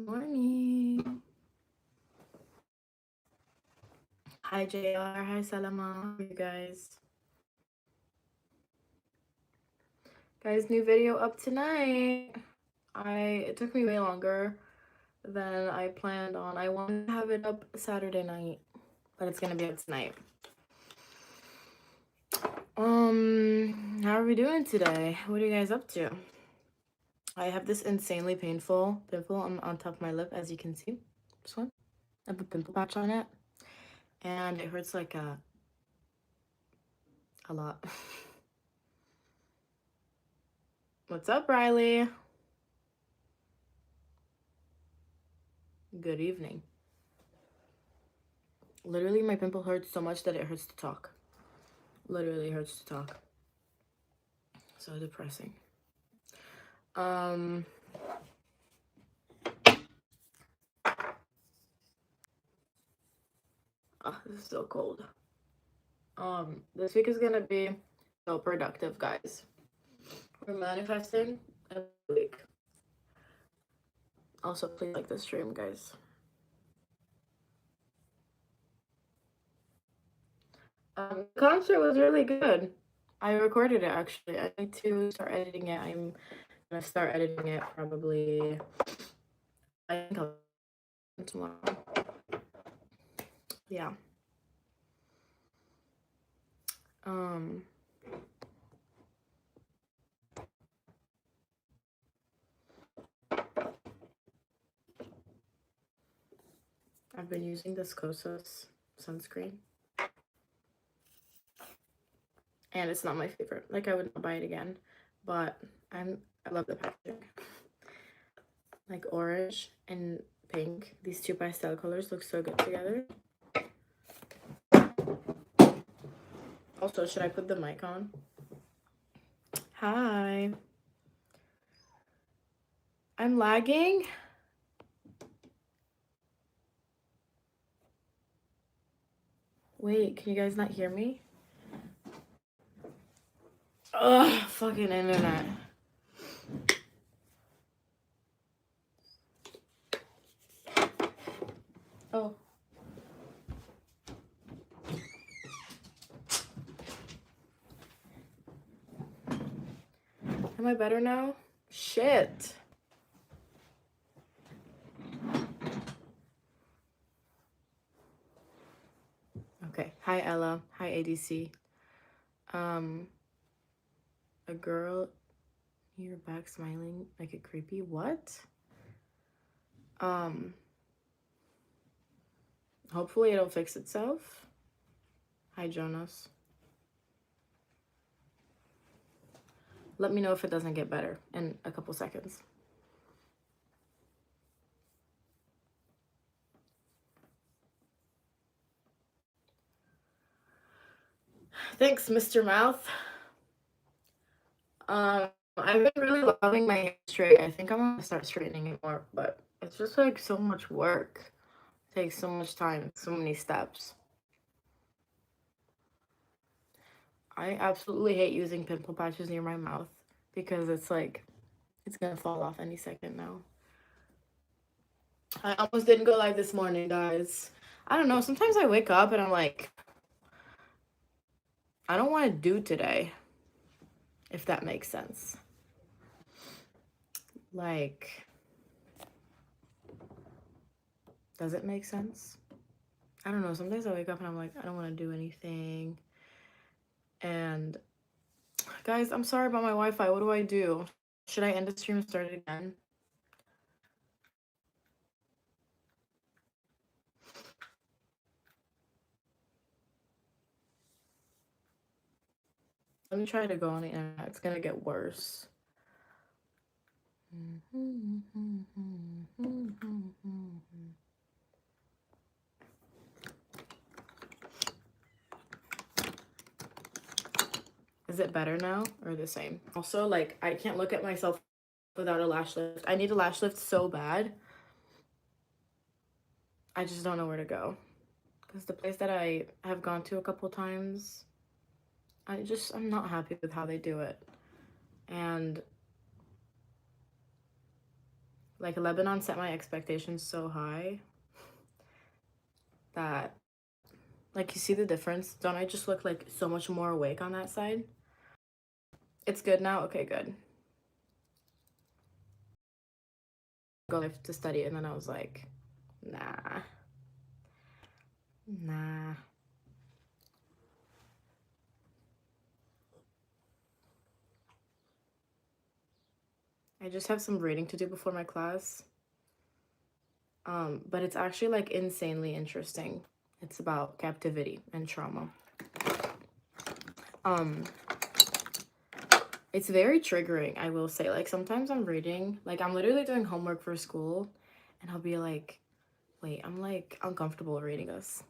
Morning. Hi JR. Hi Salama. You guys. Guys, new video up tonight. It took me way longer than I planned on. I wanted to have it up Saturday night, but it's gonna be up tonight. How are we doing today? What are you guys up to? I have this insanely painful pimple on top of my lip, as you can see. This one. I have a pimple patch on it, and it hurts like a lot. What's up, Riley? Good evening. Literally, my pimple hurts so much that it hurts to talk. Literally hurts to talk. So depressing. Oh, this is so cold. This week is gonna be so productive, guys. We're manifesting every week. Also, please like the stream, guys. The concert was really good. I recorded it actually. I need to start editing it. I'm gonna start editing it probably. I think I'll tomorrow. Yeah. I've been using this Kosas sunscreen. And it's not my favorite. Like, I would not buy it again. But I love the packaging. Like orange and pink. These two pastel colors look so good together. Also, should I put the mic on? Hi. I'm lagging. Wait, can you guys not hear me? Ugh, fucking internet. Oh. Am I better now? Shit. Okay. Hi, Ella. Hi, ADC. A girl near your back smiling like a creepy what? Hopefully it'll fix itself. Hi, Jonas. Let me know if it doesn't get better in a couple seconds. Thanks, Mr. Mouth. I've been really loving my hair straight. I think I'm gonna start straightening it more, but it's just like so much work. It takes so much time, so many steps. I absolutely hate using pimple patches near my mouth because it's like, it's gonna fall off any second now. I almost didn't go live this morning, guys. I don't know, sometimes I wake up and I'm like, I don't want to do today, if that makes sense. Like, does it make sense? I don't know. Sometimes I wake up and I'm like, I don't want to do anything. And guys, I'm sorry about my Wi-Fi. What do I do? Should I end the stream and start it again? Let me try to go on the internet. It's gonna get worse. Is it better now or the same? Also, like, I can't look at myself without a lash lift. I need a lash lift so bad. I just don't know where to go. Because the place that I have gone to a couple times, I'm not happy with how they do it. And like Lebanon set my expectations so high that, like, you see the difference? Don't I just look like so much more awake on that side? It's good now? Okay, good. Go live to study, and then I was like, nah. I just have some reading to do before my class. But it's actually like insanely interesting. It's about captivity and trauma. It's very triggering, I will say. Like, sometimes I'm reading, like, I'm literally doing homework for school, and I'll be like, wait, I'm like uncomfortable reading this.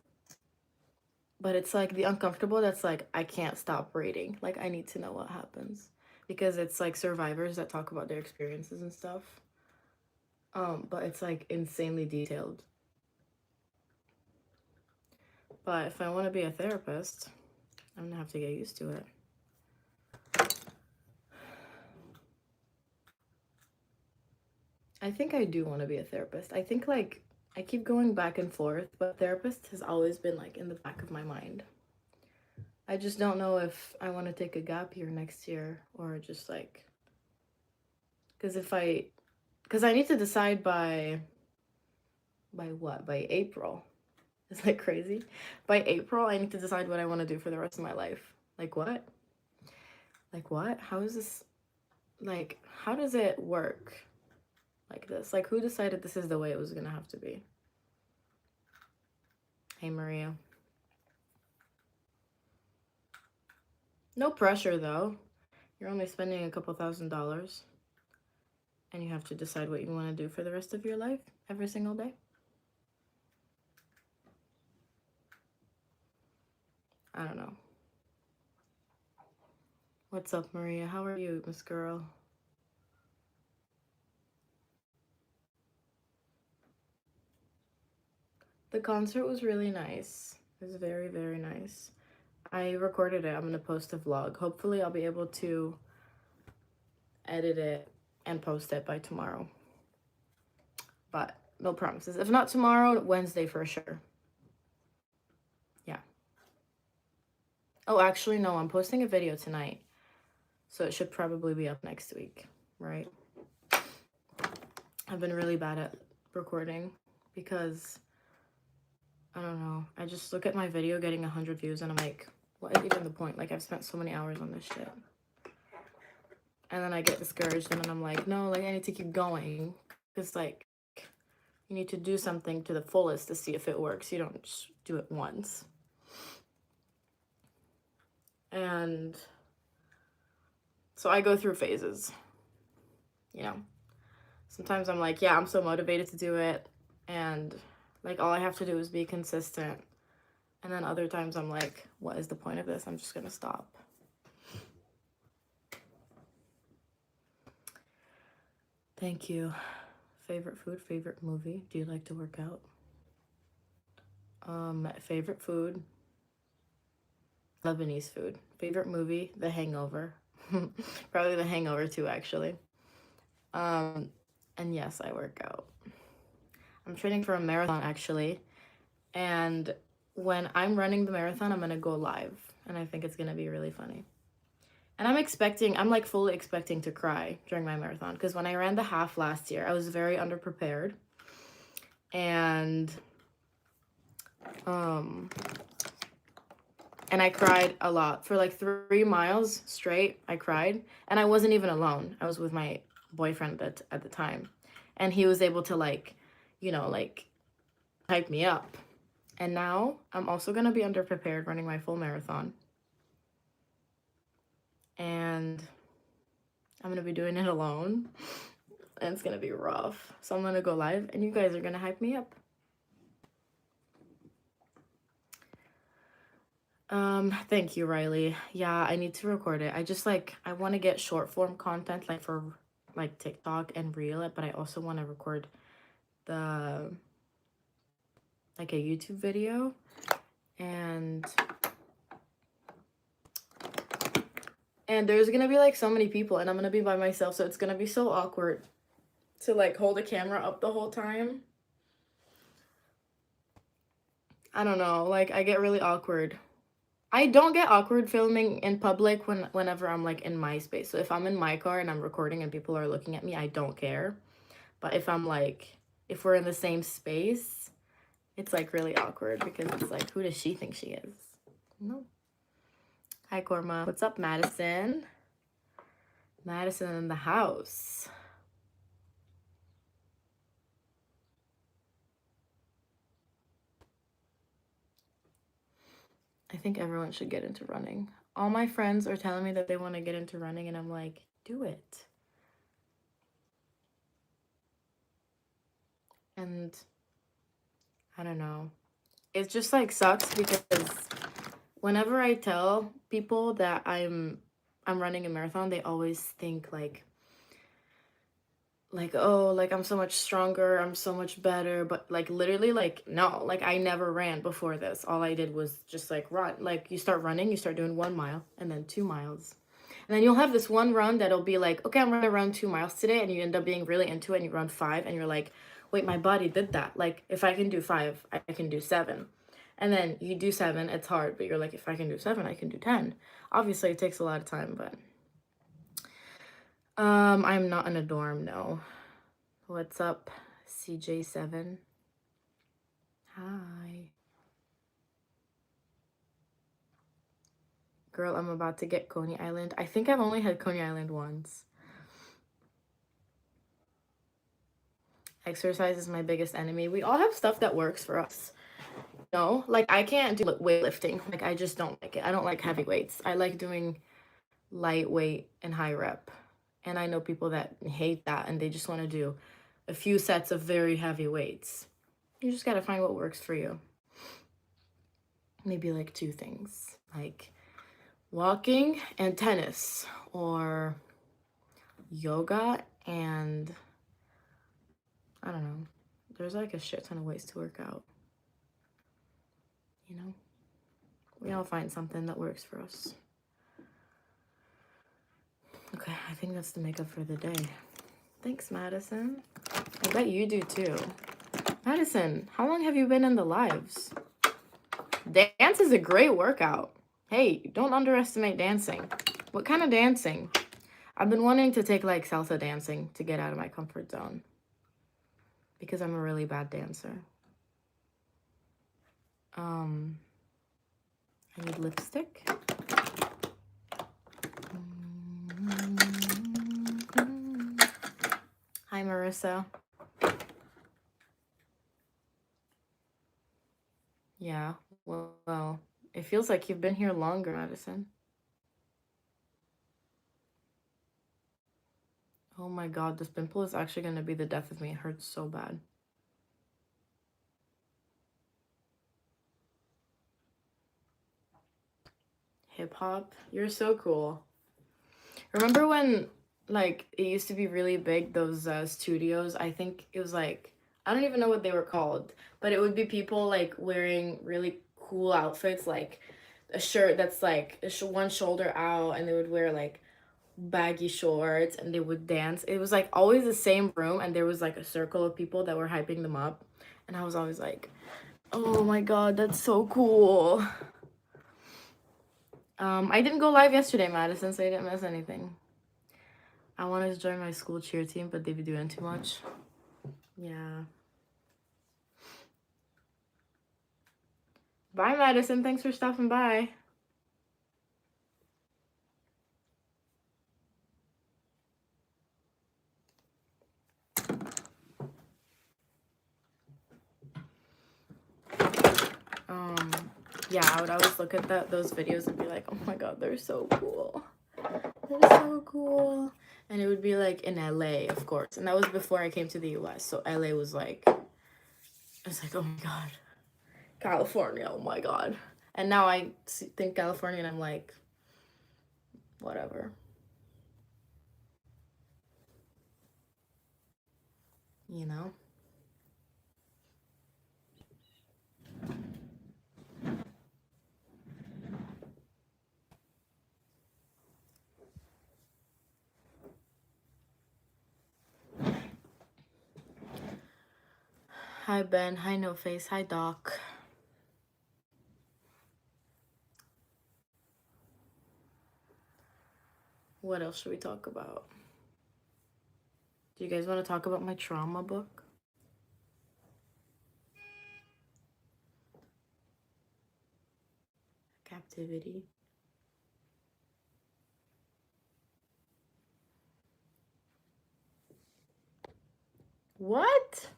But it's like the uncomfortable that's like, I can't stop reading. Like, I need to know what happens. Because it's like survivors that talk about their experiences and stuff. But it's like insanely detailed. But if I want to be a therapist, I'm gonna have to get used to it. I think I do want to be a therapist. I think, like, I keep going back and forth, but therapist has always been like in the back of my mind. I just don't know if I want to take a gap year next year or just like, because I need to decide by what? By April. Is that crazy? By April, I need to decide what I want to do for the rest of my life. Like what? Like what? How is this, like, how does it work like this? Like, who decided this is the way it was gonna have to be? Hey, Maria. No pressure, though. You're only spending a couple $1,000. And you have to decide what you want to do for the rest of your life every single day. I don't know. What's up, Maria? How are you, Miss Girl? The concert was really nice. It was very, very nice. I recorded it. I'm going to post a vlog. Hopefully, I'll be able to edit it and post it by tomorrow. But no promises. If not tomorrow, Wednesday for sure. Yeah. Oh, actually, no. I'm posting a video tonight. So it should probably be up next week, right? I've been really bad at recording because, I don't know, I just look at my video getting 100 views and I'm like, what is even the point? Like, I've spent so many hours on this shit. And then I get discouraged and then I'm like, no, like, I need to keep going. Because, like, you need to do something to the fullest to see if it works. You don't just do it once. And so I go through phases, you know. Sometimes I'm like, yeah, I'm so motivated to do it. And, like, all I have to do is be consistent. And then other times I'm like, what is the point of this? I'm just going to stop. Thank you. Favorite food, favorite movie. Do you like to work out? Favorite food, Lebanese food. Favorite movie, The Hangover. Probably The Hangover too, actually. And yes, I work out. I'm training for a marathon, actually. And when I'm running the marathon, I'm going to go live. And I think it's going to be really funny. And I'm like fully expecting to cry during my marathon. Because when I ran the half last year, I was very underprepared. And I cried a lot. For like 3 miles straight, I cried. And I wasn't even alone. I was with my boyfriend at the time. And he was able to, like, you know, like, hype me up. And now I'm also going to be underprepared running my full marathon. And I'm going to be doing it alone. And it's going to be rough. So I'm going to go live and you guys are going to hype me up. Thank you, Riley. Yeah, I need to record it. I just, like, I want to get short form content, like, for, like, TikTok and reel it, but I also want to record like, a YouTube video. And there's gonna be, like, so many people and I'm gonna be by myself, so it's gonna be so awkward to like hold a camera up the whole time. I don't know, like I get really awkward. I don't get awkward filming in public whenever I'm like in my space. So if I'm in my car and I'm recording and people are looking at me, I don't care. But if I'm like, if we're in the same space, it's like really awkward because it's like, who does she think she is? No. Hi, Korma. What's up, Madison? Madison in the house. I think everyone should get into running. All my friends are telling me that they want to get into running, and I'm like, do it. And I don't know. It just like sucks because whenever I tell people that I'm running a marathon, they always think like oh, like I'm so much stronger, I'm so much better, but like literally like no, like I never ran before this. All I did was just like run. Like you start running, you start doing 1 mile and then 2 miles. And then you'll have this one run that'll be like, okay, I'm gonna run 2 miles today, and you end up being really into it and you run 5 and you're like, wait, my body did that. Like if I can do 5, I can do 7. And then you do 7, it's hard, but you're like, if I can do 7, I can do 10. Obviously it takes a lot of time, but I'm not in a dorm, no. What's up, CJ7? Hi. Girl, I'm about to get Coney Island. I think I've only had Coney Island once. Exercise is my biggest enemy. We all have stuff that works for us. No, like I can't do weightlifting. Like I just don't like it. I don't like heavy weights. I like doing lightweight and high rep. And I know people that hate that and they just want to do a few sets of very heavy weights. You just got to find what works for you. Maybe like 2 things, like walking and tennis, or yoga and I don't know. There's like a shit ton of ways to work out. You know? We all find something that works for us. Okay, I think that's the makeup for the day. Thanks, Madison. I bet you do too. Madison, how long have you been in the lives? Dance is a great workout. Hey, don't underestimate dancing. What kind of dancing? I've been wanting to take like salsa dancing to get out of my comfort zone because I'm a really bad dancer. I need lipstick. Hi, Marissa. Yeah, well, it feels like you've been here longer, Madison. Oh my god, this pimple is actually going to be the death of me. It hurts so bad. Hip hop, you're so cool. Remember when like it used to be really big, those studios? I think it was like, I don't even know what they were called, but it would be people like wearing really cool outfits, like a shirt that's like one shoulder out, and they would wear like baggy shorts and they would dance. It was like always the same room, and there was like a circle of people that were hyping them up, and I was always like, oh my god, that's so cool. I didn't go live yesterday, Madison, so I didn't miss anything. I wanted to join my school cheer team, but they've been doing too much. Yeah. Bye, Madison. Thanks for stopping by. Yeah, I would always look at those videos and be like, oh my god, they're so cool. They're so cool. And it would be like in LA, of course. And that was before I came to the US. So LA was like, I was like, oh my god. California, oh my god. And now I think California and I'm like, whatever. You know? Hi, Ben. Hi, No Face. Hi, Doc. What else should we talk about? Do you guys want to talk about my trauma book? Captivity. What?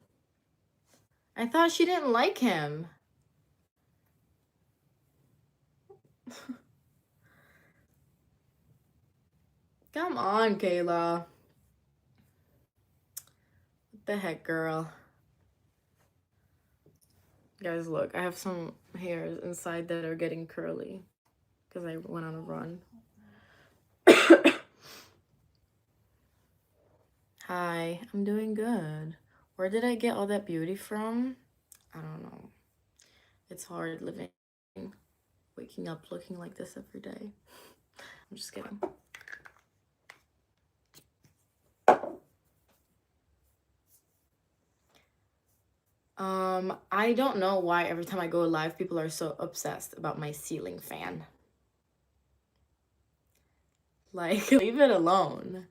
I thought she didn't like him. Come on, Kayla. What the heck, girl? Guys, look, I have some hairs inside that are getting curly because I went on a run. Hi, I'm doing good. Where did I get all that beauty from? I don't know. It's hard living, waking up looking like this every day. I'm just kidding. I don't know why every time I go live, people are so obsessed about my ceiling fan. Like, leave it alone.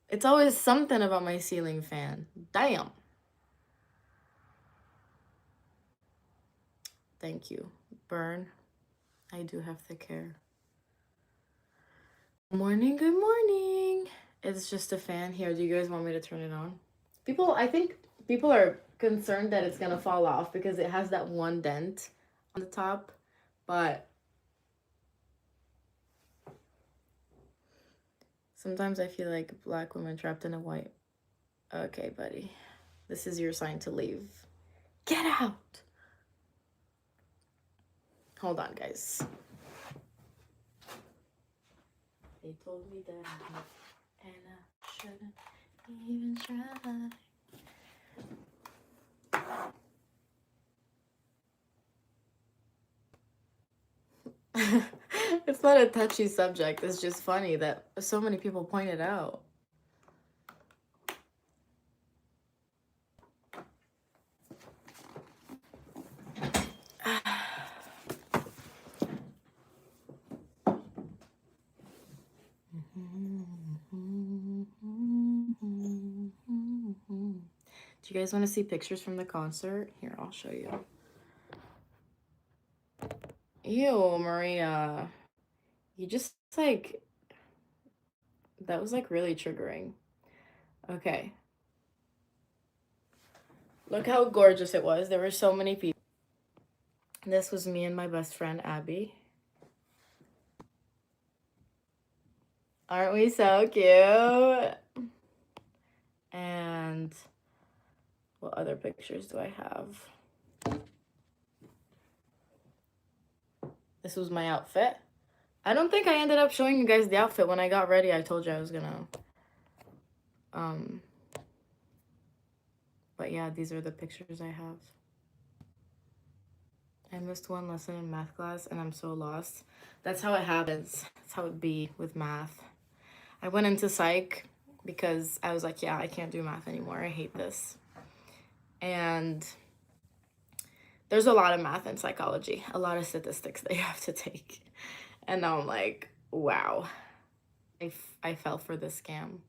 It's always something about my ceiling fan. Damn. Thank you. Burn. I do have thick hair. Good morning, good morning. It's just a fan here. Do you guys want me to turn it on? I think people are concerned that it's gonna fall off because it has that one dent on the top, but sometimes I feel like a black woman trapped in a white. Okay, buddy. This is your sign to leave. Get out! Hold on, guys. They told me that and I shouldn't even try. It's not a touchy subject. It's just funny that so many people point it out. Do you guys want to see pictures from the concert? Here, I'll show you. Ew, Maria. You just like, that was like really triggering. Okay. Look how gorgeous it was. There were so many people. This was me and my best friend, Abby. Aren't we so cute? And what other pictures do I have? This was my outfit. I don't think I ended up showing you guys the outfit. When I got ready, I told you I was gonna. But yeah, these are the pictures I have. I missed one lesson in math class and I'm so lost. That's how it happens. That's how it be with math. I went into psych because I was like, yeah, I can't do math anymore. I hate this. And there's a lot of math in psychology, a lot of statistics that you have to take. And now I'm like, wow, I fell for this scam.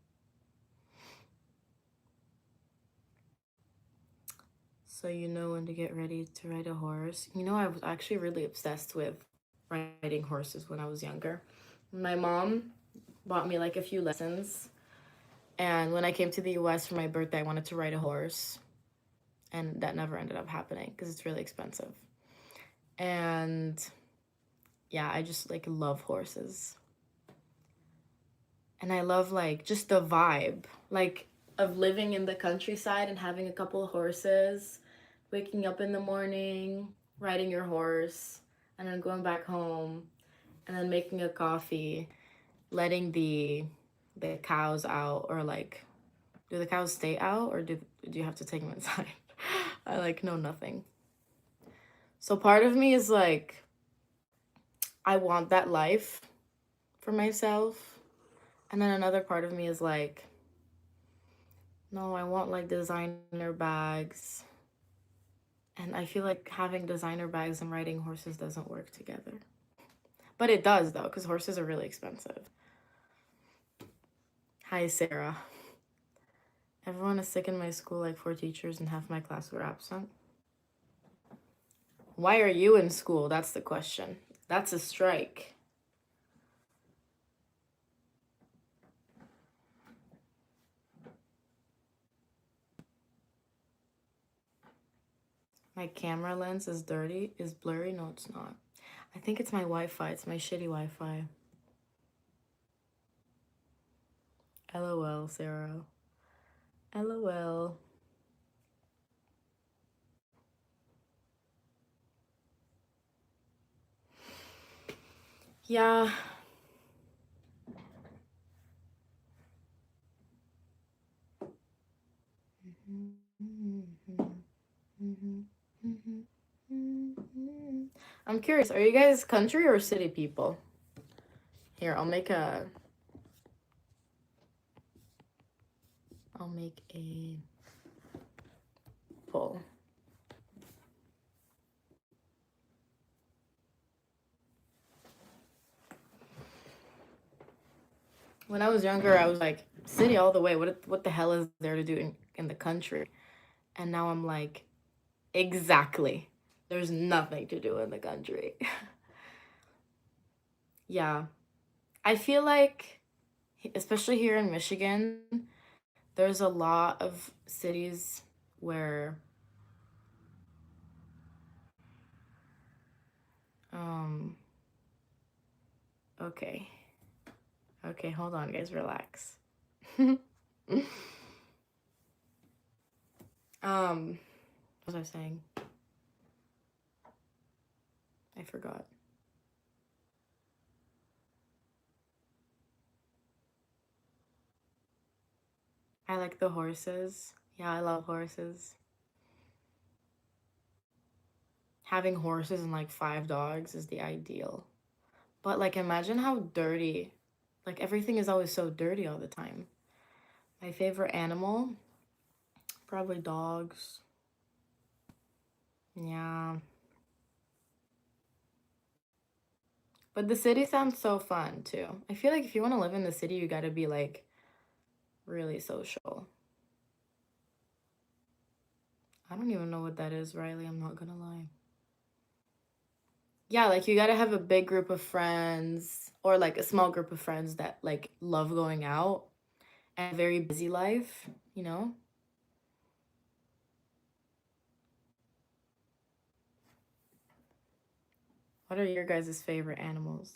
So you know when to get ready to ride a horse. You know, I was actually really obsessed with riding horses when I was younger. My mom bought me like a few lessons. And when I came to the US for my birthday, I wanted to ride a horse. And that never ended up happening because it's really expensive. And yeah, I just like love horses. And I love like just the vibe, like of living in the countryside and having a couple of horses, waking up in the morning, riding your horse, and then going back home, and then making a coffee, letting the cows out, or like, do the cows stay out or do you have to take them inside? I like know nothing. So part of me is like, I want that life for myself. And then another part of me is like, no, I want like designer bags. And I feel like having designer bags and riding horses doesn't work together. But it does, though, because horses are really expensive. Hi, Sarah. Everyone is sick in my school, like 4 teachers, and half my class were absent. Why are you in school? That's the question. That's a strike. My camera lens is dirty, is blurry. No, it's not. I think it's my Wi-Fi. It's my shitty Wi-Fi. LOL, Sarah. LOL. Yeah. I'm curious, are you guys country or city people? Here, I'll make a poll. When I was younger, I was like, city all the way. What the hell is there to do in the country? And now I'm like, exactly. There's nothing to do in the country. Yeah. I feel like, especially here in Michigan, there's a lot of cities where um okay. Okay, hold on, guys, relax. What was I saying? I forgot. I like the horses. Yeah, I love horses. Having horses and like 5 dogs is the ideal. But like imagine how dirty. Like everything is always so dirty all the time. My favorite animal, probably dogs. Yeah. But the city sounds so fun too. I feel like if you want to live in the city, you got to be like really social. I don't even know what that is, Riley. I'm not gonna lie. Yeah, like you got to have a big group of friends or like a small group of friends that like love going out and a very busy life, you know? What are your guys' favorite animals?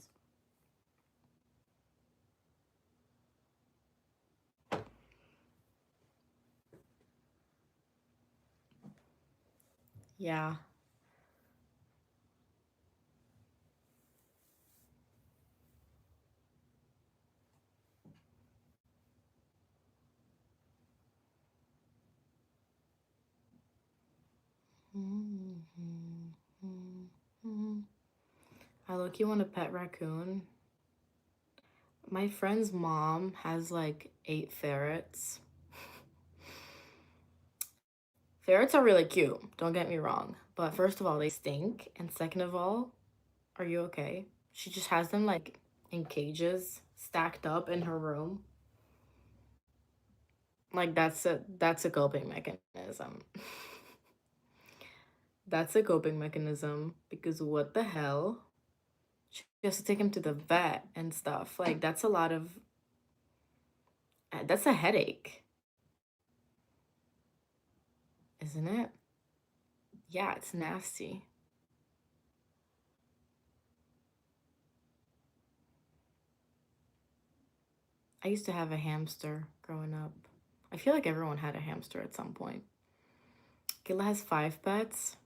Yeah. I look, you want a pet raccoon? My friend's mom has like 8 ferrets. Ferrets are really cute, don't get me wrong. But first of all, they stink. And second of all, are you okay? She just has them like in cages stacked up in her room. Like that's a coping mechanism. That's a coping mechanism because what the hell? She has to take him to the vet and stuff. Like that's a lot of that's a headache, isn't it? Yeah, it's nasty. I used to have a hamster growing up. I feel like everyone had a hamster at some point. Kayla has 5 pets.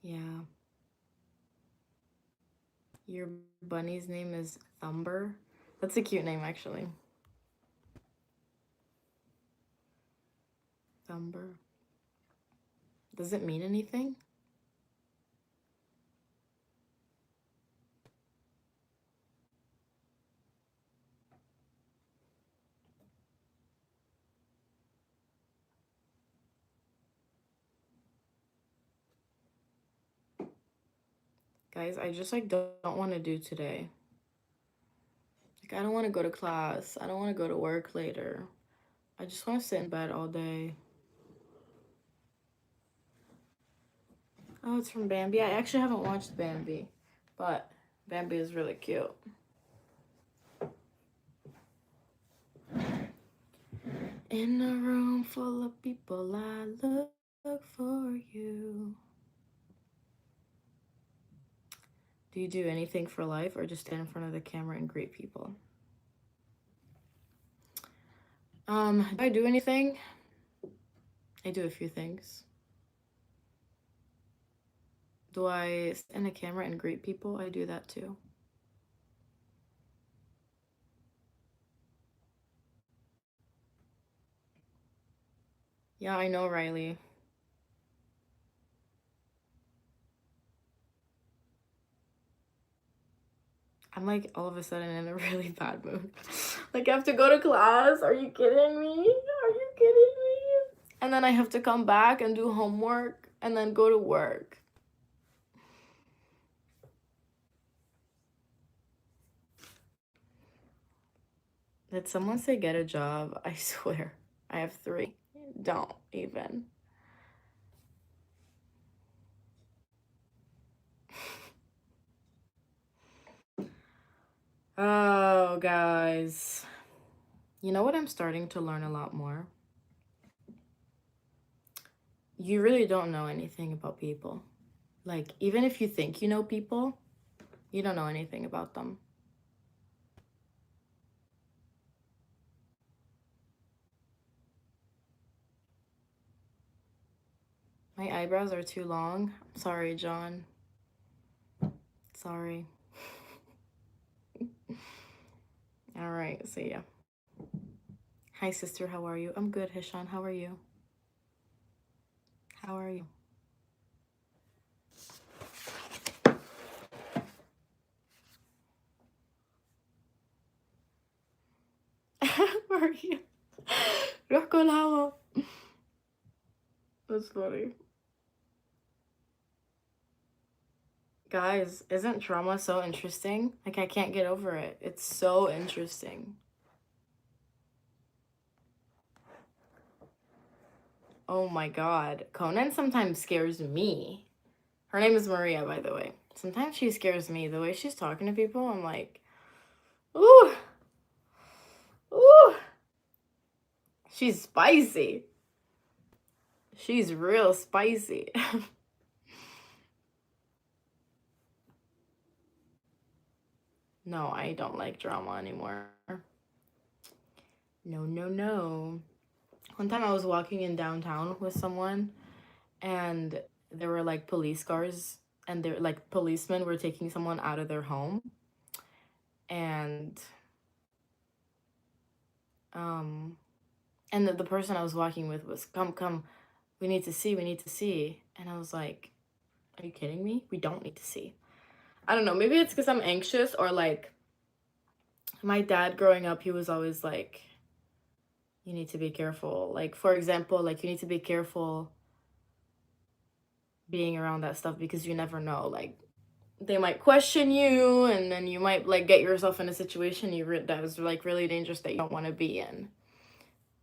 Yeah. Your bunny's name is Thumber. That's a cute name, actually. Thumber. Does it mean anything? Guys, I just like don't want to do today. Like I don't want to go to class. I don't want to go to work later. I just want to sit in bed all day. Oh, it's from Bambi. I actually haven't watched Bambi, but Bambi is really cute. In a room full of people, I look for you. Do you do anything for life or just stand in front of the camera and greet people? Do I do anything? I do a few things. Do I stand in a camera and greet people? I do that too. Yeah, I know, Riley. I'm like all of a sudden in a really bad mood. Like I have to go to class. Are you kidding me? Are you kidding me? And then I have to come back and do homework and then go to work. Did someone say get a job? I swear. I have 3. Don't even. Oh, guys. You know what I'm starting to learn a lot more? You really don't know anything about people. Like, even if you think you know people, you don't know anything about them. My eyebrows are too long. I'm sorry, John. Sorry. All right, see ya. Hi, sister. How are you? I'm good, Hishan. How are you? How are you? How are you? روح كل هوا. That's funny. Guys, isn't trauma so interesting? Like, I can't get over it. It's so interesting. Oh my god. Conan sometimes scares me. Her name is Maria, by the way. Sometimes she scares me. The way she's talking to people, I'm like, ooh, ooh. She's spicy. She's real spicy. No, I don't like drama anymore. No, no, no. One time I was walking in downtown with someone and there were like police cars and they're like policemen were taking someone out of their home and um and the person I was walking with was come, we need to see, we need to see. And I was like, are you kidding me? We don't need to see. I don't know, maybe it's because I'm anxious or like my dad growing up, he was always like, you need to be careful. Like, for example, like you need to be careful being around that stuff because you never know. Like, they might question you and then you might like get yourself in a situation that is like really dangerous that you don't want to be in.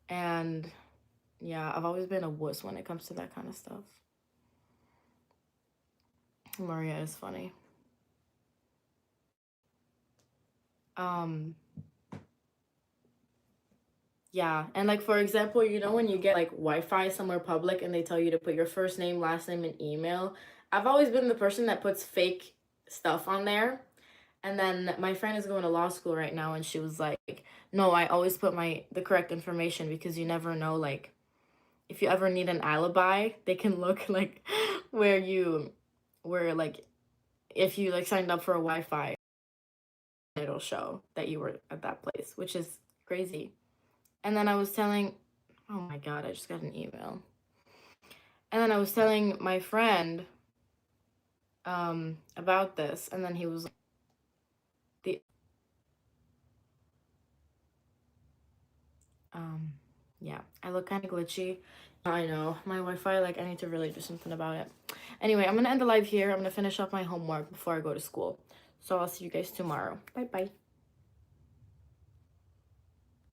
And yeah, I've always been a wuss when it comes to that kind of stuff. Maria is funny. Um, yeah, and like for example, you know when you get like Wi-Fi somewhere public and they tell you to put your first name, last name, and email. I've always been the person that puts fake stuff on there. And then my friend is going to law school right now and she was like, "No, I always put the correct information because you never know like if you ever need an alibi, they can look like where like if you like signed up for a Wi-Fi, it'll show that you were at that place, which is crazy." And then I was telling, oh my God, I just got an email. And then I was telling my friend about this, and then he was like, the Yeah, I look kind of glitchy. I know. My Wi-Fi, like, I need to really do something about it. Anyway, I'm gonna end the live here. I'm gonna finish up my homework before I go to school. So I'll see you guys tomorrow. Bye bye.